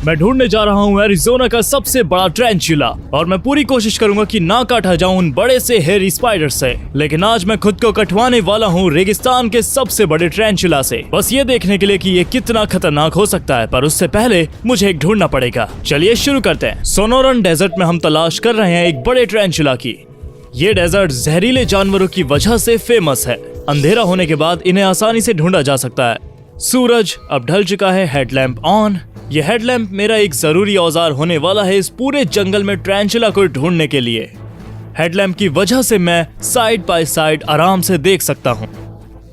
मैं ढूंढने जा रहा हूँ एरिज़ोना का सबसे बड़ा टैरेंटुला और मैं पूरी कोशिश करूंगा कि ना काटा जाऊं उन बड़े से हेरी स्पाइडर से। लेकिन आज मैं खुद को कटवाने वाला हूँ रेगिस्तान के सबसे बड़े टैरेंटुला से, बस ये देखने के लिए कि ये कितना खतरनाक हो सकता है। पर उससे पहले मुझे एक ढूंढना पड़ेगा। चलिए शुरू करते हैं। सोनोरन डेजर्ट में हम तलाश कर रहे हैं एक बड़े टैरेंटुला की। ये डेजर्ट जहरीले जानवरों की वजह से फेमस है। अंधेरा होने के बाद इन्हें आसानी से ढूंढा जा सकता है। सूरज अब ढल चुका है, हेडलैम्प ऑन। ये हेडलैम्प मेरा एक जरूरी औजार होने वाला है इस पूरे जंगल में टैरेंटुला को ढूंढने के लिए। हेडलैम्प की वजह से मैं साइड बाय साइड आराम से देख सकता हूँ।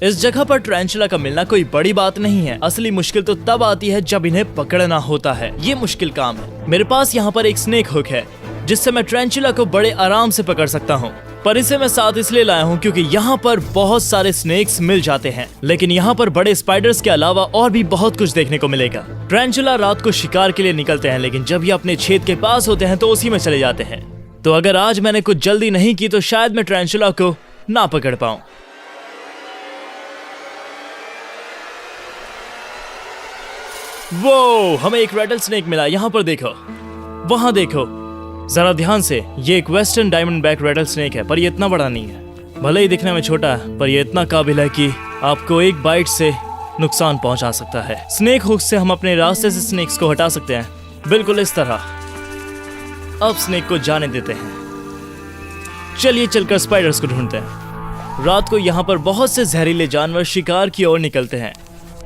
इस जगह पर टैरेंटुला का मिलना कोई बड़ी बात नहीं है। असली मुश्किल तो तब आती है जब इन्हें पकड़ना होता है। ये मुश्किल काम है। मेरे पास यहाँ पर एक स्नेक हुक है जिससे मैं टैरेंटुला को बड़े आराम से पकड़ सकता हूँ। पर इसे मैं साथ इसलिए लाया हूँ क्योंकि यहाँ पर बहुत सारे स्नेक्स मिल जाते हैं, लेकिन यहाँ पर बड़े स्पाइडर्स के अलावा और भी बहुत कुछ देखने को मिलेगा। टैरेंटुला रात को शिकार के लिए निकलते हैं, लेकिन जब ये अपने छेद के पास होते हैं तो उसी में चले जाते हैं। तो अगर आज मैंने कुछ जल्दी नहीं की तो शायद मैं टैरेंटुला को ना पकड़ पाऊं। वो हमें एक रेटल स्नेक मिला। यहाँ पर देखो, वहां देखो जरा ध्यान से। ये एक western diamond back Ratle snake है, पर ये इतना बड़ा नहीं है। भले ही दिखने में छोटा है, पर ये इतना काबिल है कि आपको एक बाइट से नुकसान पहुंचा सकता है। स्नेक हुक से हम अपने रास्ते से स्नेक्स को हटा सकते हैं, बिल्कुल इस तरह। अब स्नेक को जाने देते हैं। चलिए चलकर स्पाइडर्स को ढूंढते हैं। रात को यहाँ पर बहुत से जहरीले जानवर शिकार की ओर निकलते हैं।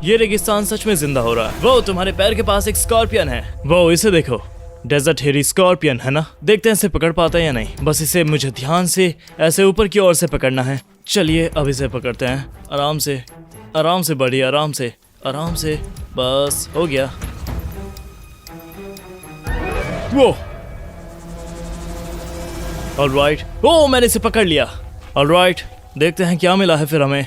ये रेगिस्तान सच में जिंदा हो रहा है। वो तुम्हारे पैर के पास एक स्कॉर्पियन है। वो इसे देखो, डेजर्ट हेरी स्कॉर्पियन है ना। देखते हैं इसे पकड़ पाता है या नहीं। बस इसे मुझे ध्यान से ऐसे ऊपर की ओर से पकड़ना है। चलिए अब इसे पकड़ते हैं। आराम से, आराम से बढ़िए, आराम से, आराम से। बस हो गया। वो ऑलराइट, ओ मैंने इसे पकड़ लिया। ऑलराइट, देखते हैं क्या मिला है फिर हमें।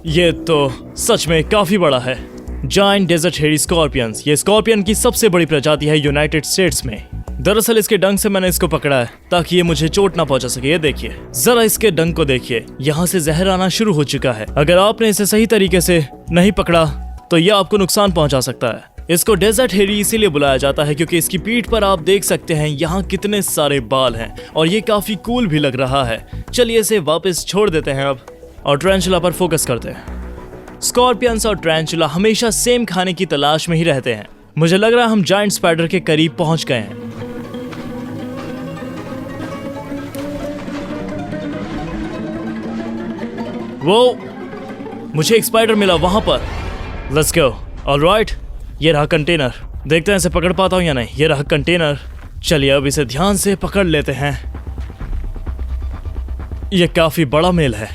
ये तो सच में काफी बड़ा है। जायंट डेजर्ट हेरी स्कॉर्पियंस। ये स्कॉर्पियन की सबसे बड़ी प्रजाति है यूनाइटेड स्टेट्स में। दरअसल इसके डंक से मैंने इसको पकड़ा है ताकि ये मुझे चोट ना पहुंचा सके। ये देखिए, जरा इसके डंक को देखिए, यहाँ से जहर आना शुरू हो चुका है। अगर आपने इसे सही तरीके से नहीं पकड़ा तो यह आपको नुकसान पहुंचा सकता है। इसको डेजर्ट हेरी इसीलिए बुलाया जाता है क्योंकि इसकी पीठ पर आप देख सकते हैं यहाँ कितने सारे बाल हैं और ये काफी कूल भी लग रहा है। चलिए इसे वापस छोड़ देते हैं अब और टैरेंटुला पर फोकस करते हैं। स्कॉर्पियंस और टैरेंटुला हमेशा सेम खाने की तलाश में ही रहते हैं। मुझे लग रहा है हम जायंट स्पाइडर के करीब पहुंच गए हैं। वो मुझे एक स्पाइडर मिला वहां पर। Let's go. ऑलराइट, ये रहा कंटेनर। देखते हैं इसे पकड़ पाता हूं या नहीं। ये रहा कंटेनर। चलिए अब इसे ध्यान से पकड़ लेते हैं। ये काफी बड़ा मेल है।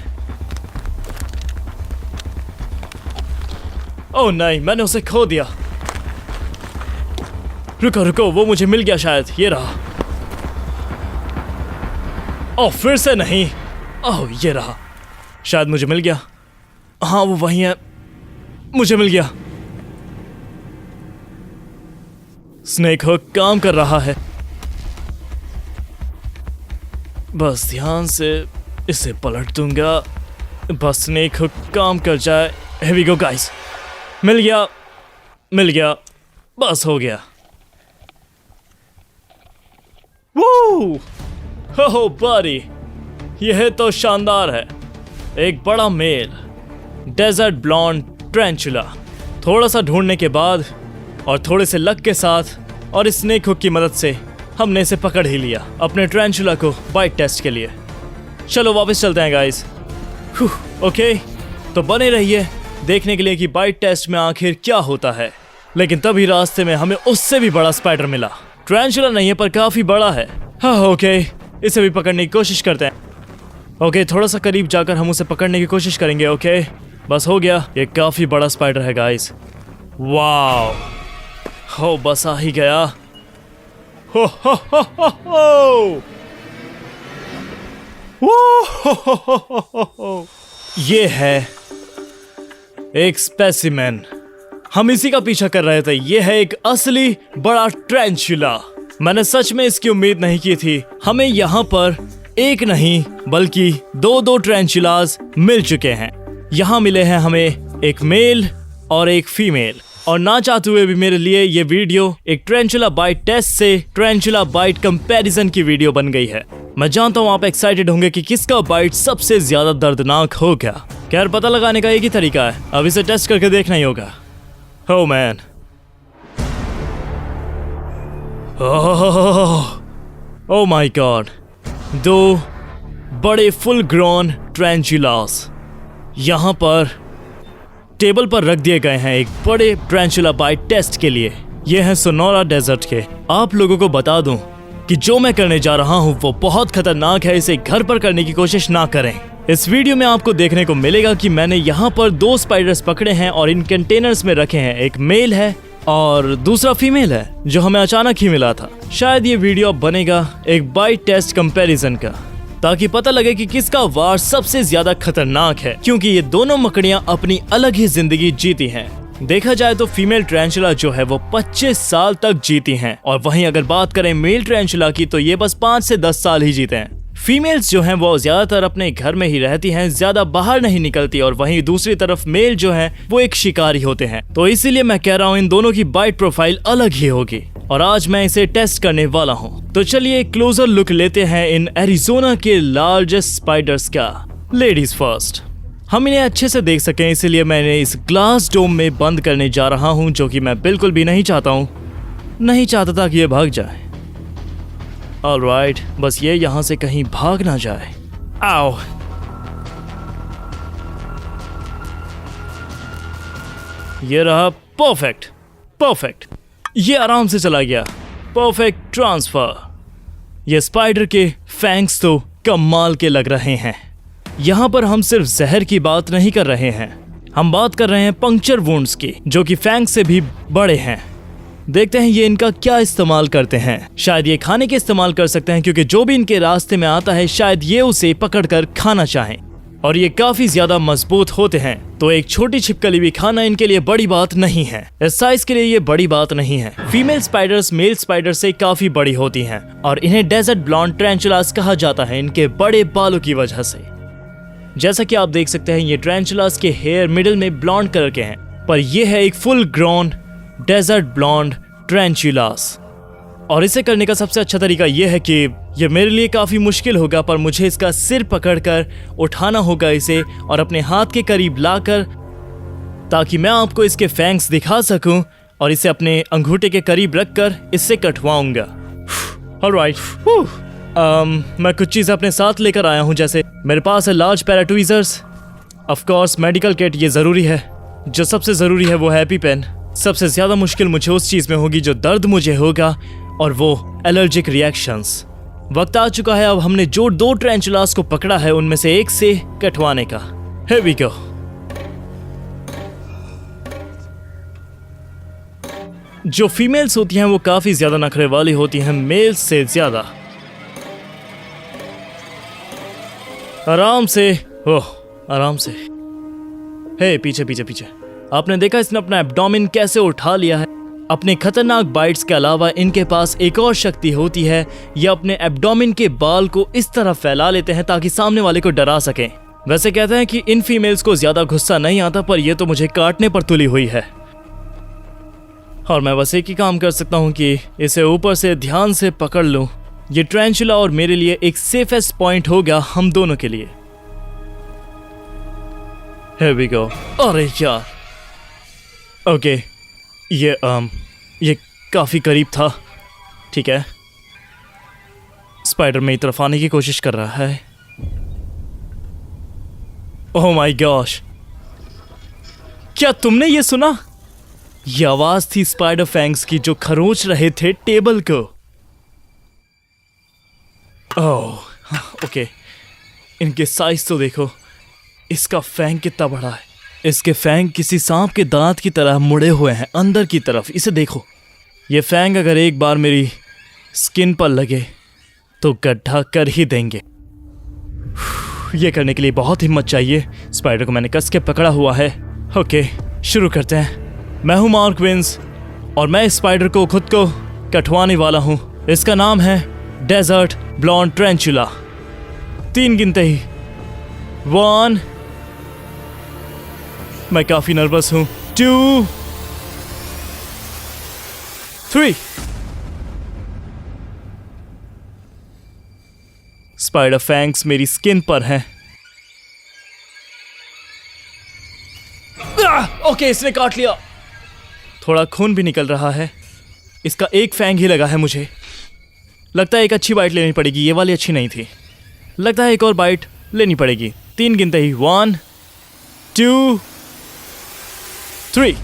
ओह नहीं, मैंने उसे खो दिया। रुको रुको, वो मुझे मिल गया शायद। ये रहा। ओह फिर से नहीं। ओह ये रहा, शायद मुझे मिल गया। हाँ वो वही है, मुझे मिल गया। स्नेक हुक काम कर रहा है। बस ध्यान से इसे पलट दूंगा। बस स्नेक हुक काम कर जाए। Here we go guys. मिल गया, मिल गया, बस हो गया। हो बड़ी, यह तो शानदार है। एक बड़ा मेल डेजर्ट ब्लॉन्ड टैरेंटुला। थोड़ा सा ढूंढने के बाद और थोड़े से लक के साथ और इस स्नेक हुक की मदद से हमने इसे पकड़ ही लिया अपने टैरेंटुला को बाइट टेस्ट के लिए। चलो वापस चलते हैं गाइस। ओके, तो बने रहिए देखने के लिए कि बाइट टेस्ट में आखिर क्या होता है। लेकिन तभी रास्ते में हमें उससे भी बड़ा स्पाइडर मिला। टैरेंटुला नहीं है पर काफी बड़ा है। हाँ ओके, इसे भी पकड़ने की कोशिश करते हैं। ओके, थोड़ा सा करीब जाकर हम उसे पकड़ने की कोशिश करेंगे। ओके बस हो गया। ये काफी बड़ा स्पाइडर है गाइस। वाओ, हो बस आ ही गया। हो हो हो हो हो। वो ये है एक स्पेसिमेन। हम इसी का पीछा कर रहे थे। ये है एक असली बड़ा टैरेंटुला। मैंने सच में इसकी उम्मीद नहीं की थी। हमें यहाँ पर एक नहीं बल्कि दो टैरेंटुलास मिल चुके हैं। यहाँ मिले हैं हमें एक मेल और एक फीमेल। और ना चाहते हुए भी मेरे लिए ये वीडियो एक ट्रेंचुला बाइट टेस्ट से ट्रेंचुला बाइट कंपैरिजन की वीडियो बन गई है। मैं जानता हूँ आप एक्साइटेड होंगे कि किसका बाइट सबसे ज्यादा दर्दनाक होगा। खैर पता लगाने का एक ही तरीका है, अब इसे टेस्ट करके देखना ही होगा। हो मैन, ओह माय गॉड, दो बड़े फुल ग्रोन ट्रेंचुलास यहाँ पर टेबल पर रख दिए गए हैं एक बड़े ट्रेंचुला बाइट टेस्ट के लिए। ये हैं सोनोरा डेजर्ट के। आप लोगों को बता दूं कि जो मैं करने जा रहा हूं वो बहुत खतरनाक है, इसे घर पर करने की कोशिश ना करें। इस वीडियो में आपको देखने को मिलेगा कि मैंने यहाँ पर 2 स्पाइडर्स पकड़े हैं और इन कंटेनर्स में रखे हैं। एक मेल है और दूसरा फीमेल है जो हमें अचानक ही मिला था। शायद ये वीडियो अब बनेगा एक बाइट टेस्ट कंपैरिजन का, ताकि पता लगे कि किसका वार सबसे ज्यादा खतरनाक है, क्योंकि ये दोनों मकड़ियां अपनी अलग ही जिंदगी जीती हैं। देखा जाए तो फीमेल ट्रेंचुला जो है वो 25 साल तक जीती हैं, और वहीं अगर बात करें मेल ट्रेंचुला की तो ये बस 5 से 10 साल ही जीते हैं। फीमेल्स जो हैं वो ज्यादातर अपने घर में ही रहती हैं, ज्यादा बाहर नहीं निकलती, और वहीं दूसरी तरफ मेल जो है वो एक शिकारी होते हैं। तो इसीलिए मैं कह रहा हूँ इन दोनों की बाइट प्रोफाइल अलग ही होगी, और आज मैं इसे टेस्ट करने वाला हूँ। तो चलिए एक क्लोजर लुक लेते हैं इन एरिजोना के लार्जेस्ट स्पाइडर्स का। Ladies first. हम इन्हें अच्छे से देख सकें इसलिए मैंने इस ग्लास डोम में बंद करने जा रहा हूँ, जो कि मैं बिल्कुल भी नहीं चाहता हूँ। नहीं चाहता था कि ये भाग जाए। ऑलराइट, बस ये यहाँ से कहीं भाग ना जाए। आओ, ये रहा। परफेक्ट परफेक्ट, ये आराम से चला गया। Perfect transfer. ये स्पाइडर के फैंग्स तो कमाल के लग रहे हैं। यहाँ पर हम सिर्फ जहर की बात नहीं कर रहे हैं, हम बात कर रहे हैं पंक्चर वुंड्स की, जो कि फैंग से भी बड़े हैं। देखते हैं ये इनका क्या इस्तेमाल करते हैं। शायद ये खाने के इस्तेमाल कर सकते हैं, क्योंकि जो भी इनके रास्ते में आता है शायद ये उसे पकड़कर खाना चाहें, और ये काफी ज्यादा मजबूत होते हैं। तो एक छोटी छिपकली भी खाना इनके लिए बड़ी बात नहीं है। इस साइज के लिए ये बड़ी बात नहीं है। फीमेल स्पाइडर्स मेल स्पाइडर से काफी बड़ी होती हैं, और इन्हें डेजर्ट ब्लॉन्ड ट्रेंचुलास कहा जाता है इनके बड़े बालों की वजह से। जैसा कि आप देख सकते हैं ये ट्रेंचुलास के हेयर मिडिल में ब्लॉन्ड कलर के हैं, पर यह है एक फुल ग्रोन डेजर्ट ब्लॉन्ड ट्रेंचुलास। और इसे करने का सबसे अच्छा तरीका यह है कि यह मेरे लिए काफी मुश्किल होगा, पर मुझे इसका सिर पकड़कर उठाना होगा इसे, और अपने हाथ के करीब लाकर, ताकि मैं आपको इसके फैंग्स दिखा सकूं, और इसे अपने अंगूठे के करीब रखकर इससे कटवाऊंगा। ऑलराइट, मैं कुछ चीज़ें अपने साथ लेकर आया हूं, जैसे मेरे पास है large pair of tweezers, of course medical kit ये ज़रूरी है। जो सबसे ज़रूरी है वो है एपीपेन। सबसे ज़्यादा मुश्किल मुझे उस चीज़ में होगी जो दर्द मुझे होगा, और वो एलर्जिक रिएक्शंस। वक्त आ चुका है अब हमने जो 2 ट्रेंचुलास को पकड़ा है उनमें से एक से कटवाने का। Here we go। जो फीमेल्स होती हैं वो काफी ज्यादा नखरे वाली होती हैं मेल्स से ज्यादा। आराम से, ओह आराम से। हे पीछे पीछे पीछे। आपने देखा इसने अपना एब्डोमेन कैसे उठा लिया है। अपने खतरनाक बाइट्स के अलावा इनके पास एक और शक्ति होती है, ये अपने एब्डोमेन के बाल को इस तरह फैला लेते हैं ताकि सामने वाले को डरा सकें। वैसे कहते हैं कि इन फीमेल्स को ज्यादा गुस्सा नहीं आता, पर यह तो मुझे काटने पर तुली हुई है। और मैं बस एक ही काम कर सकता हूँ कि इसे ऊपर से ध्यान से पकड़ लूं। ये ट्रेंचुला और मेरे लिए एक सेफेस्ट पॉइंट होगा हम दोनों के लिए। Here we go। अरे यार, ओके ये काफी करीब था। ठीक है, स्पाइडर मेरी तरफ आने की कोशिश कर रहा है। ओह माय गॉश, क्या तुमने ये सुना? ये आवाज थी स्पाइडर फैंग्स की जो खरोंच रहे थे टेबल को। ओह ओके, इनके साइज तो देखो, इसका फैंग कितना बड़ा है। इसके फैंग किसी सांप के दांत की तरह मुड़े हुए हैं अंदर की तरफ। इसे देखो, ये फैंग अगर एक बार मेरी स्किन पर लगे तो गड्ढा कर ही देंगे। ये करने के लिए बहुत हिम्मत चाहिए। स्पाइडर को मैंने कस के पकड़ा हुआ है। ओके, शुरू करते हैं। मैं हूं मार्क विंस और मैं इस स्पाइडर को खुद को कटवाने वाला हूं। इसका नाम है डेजर्ट ब्लॉन्ड ट्रेंचुला। 3 गिनते ही। 1, मैं काफी नर्वस हूं। 2, 3। स्पाइडर फैंग्स मेरी स्किन पर हैं। ओके, इसने काट लिया। थोड़ा खून भी निकल रहा है। इसका एक फैंग ही लगा है मुझे। लगता है एक अच्छी बाइट लेनी पड़ेगी, ये वाली अच्छी नहीं थी। लगता है एक और बाइट लेनी पड़ेगी। 3 गिनते ही 1 2 3।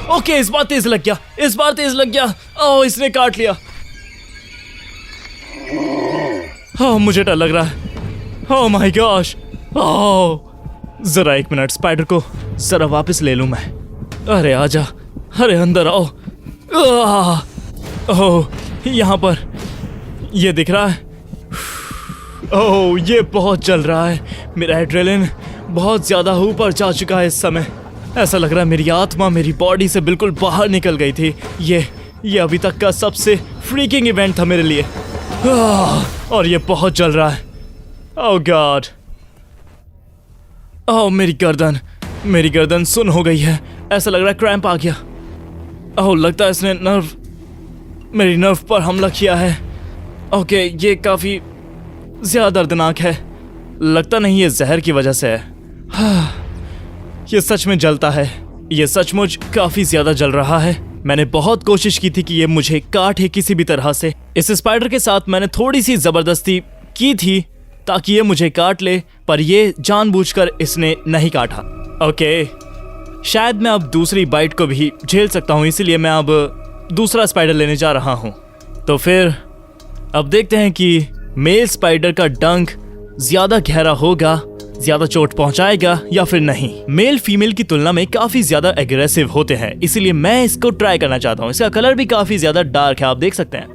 ओके, इस बार तेज लग गया, इस बार तेज लग गया। ओह, इसने काट लिया। ओह, मुझे डर लग रहा है। Oh my gosh. ओह, जरा 1 मिनट, स्पाइडर को जरा वापस ले लूं मैं। अरे आजा, अरे अंदर आओ। ओह, यहाँ पर ये दिख रहा है। ओह, ये बहुत जल रहा है। मेरा एड्रेलिन बहुत ज्यादा ऊपर जा चुका है इस समय। ऐसा लग रहा है मेरी आत्मा मेरी बॉडी से बिल्कुल बाहर निकल गई थी। ये अभी तक का सबसे फ्रीकिंग इवेंट था मेरे लिए। और ये बहुत जल रहा है। ओह गॉड। ओह, मेरी गर्दन सुन्न हो गई है। ऐसा लग रहा है क्रैम्प आ गया। ओह, लगता है इसने मेरी नर्व पर हमला किया है। ओके, ये काफी ज्यादा दर्दनाक है। लगता नहीं ये जहर की वजह से है। ये सच में जलता है। ये सचमुच काफी ज्यादा जल रहा है। मैंने बहुत कोशिश की थी कि ये मुझे काटे किसी भी तरह से। इस स्पाइडर के साथ मैंने थोड़ी सी जबरदस्ती की थी ताकि ये मुझे काट ले, पर ये जानबूझकर इसने नहीं काटा। ओके, शायद मैं अब दूसरी बाइट को भी झेल सकता हूँ, इसीलिए मैं अब दूसरा स्पाइडर लेने जा रहा हूँ। तो फिर अब देखते हैं कि मेल स्पाइडर का डंक ज्यादा गहरा होगा, ज्यादा चोट पहुंचाएगा या फिर नहीं। मेल फीमेल की तुलना में काफी ज्यादा एग्रेसिव होते हैं, इसीलिए मैं इसको ट्राई करना चाहता हूँ। इसका कलर भी काफी ज्यादा डार्क है, आप देख सकते हैं।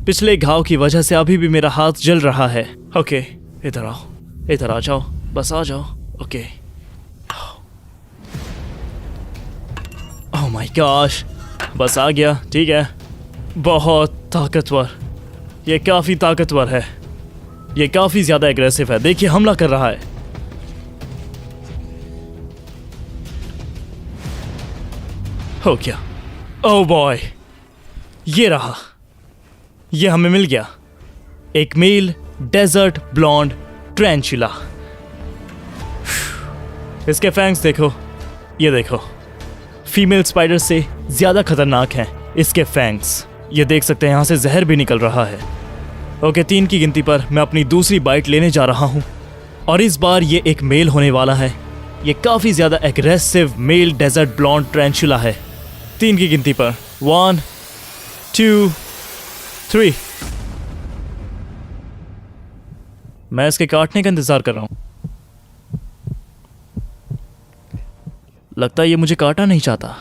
पिछले घाव की वजह से अभी भी मेरा हाथ जल रहा है। ओके, इधर आओ, इधर आ जाओ, बस आ जाओ। ओके। ओह माय गॉश, बस आ गया। ठीक है, बहुत ताकतवर। ये काफी ताकतवर है। ये काफी ज्यादा एग्रेसिव है। देखिए, हमला कर रहा है। हो गया। ओह बॉय, ये रहा। ये हमें मिल गया, एक मेल डेजर्ट ब्लॉन्ड ट्रेंचुला। इसके फैंग्स देखो, ये देखो, फीमेल स्पाइडर से ज्यादा खतरनाक हैं इसके फैंग्स। ये देख सकते हैं, यहां से जहर भी निकल रहा है। ओके, 3 की गिनती पर मैं अपनी दूसरी बाइट लेने जा रहा हूं और इस बार ये एक मेल होने वाला है। ये काफी ज्यादा एग्रेसिव मेल डेजर्ट ब्लॉन्ड ट्रेंचुला है। 3 की गिनती पर 1 2 3। मैं इसके काटने का इंतजार कर रहा हूं। लगता है ये मुझे काटना नहीं चाहता।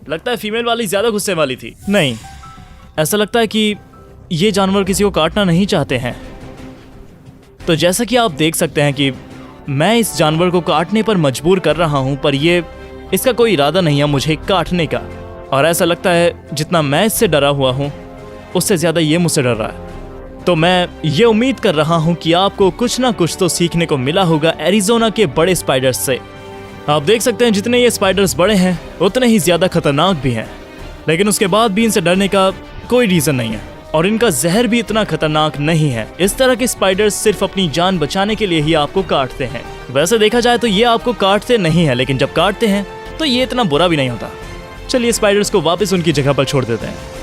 लगता है फीमेल वाली ज्यादा गुस्से वाली थी। नहीं, ऐसा लगता है कि ये जानवर किसी को काटना नहीं चाहते हैं। तो जैसा कि आप देख सकते हैं कि मैं इस जानवर को काटने पर मजबूर कर रहा हूं, पर ये इसका कोई इरादा नहीं है मुझे काटने का। और ऐसा लगता है जितना मैं इससे डरा हुआ हूं, उससे ज्यादा ये मुझसे डर रहा है। तो मैं ये उम्मीद कर रहा हूं कि आपको कुछ ना कुछ तो सीखने को मिला होगा एरिज़ोना के बड़े स्पाइडर्स से। आप देख सकते हैं जितने ये स्पाइडर्स बड़े हैं उतने ही ज्यादा खतरनाक भी हैं, लेकिन उसके बाद भी इनसे डरने का कोई रीजन नहीं है और इनका जहर भी इतना खतरनाक नहीं है। इस तरह के स्पाइडर्स सिर्फ अपनी जान बचाने के लिए ही आपको काटते हैं। वैसे देखा जाए तो ये आपको काटते नहीं है, लेकिन जब काटते हैं तो ये इतना बुरा भी नहीं होता। चलिए स्पाइडर्स को वापस उनकी जगह पर छोड़ देते हैं।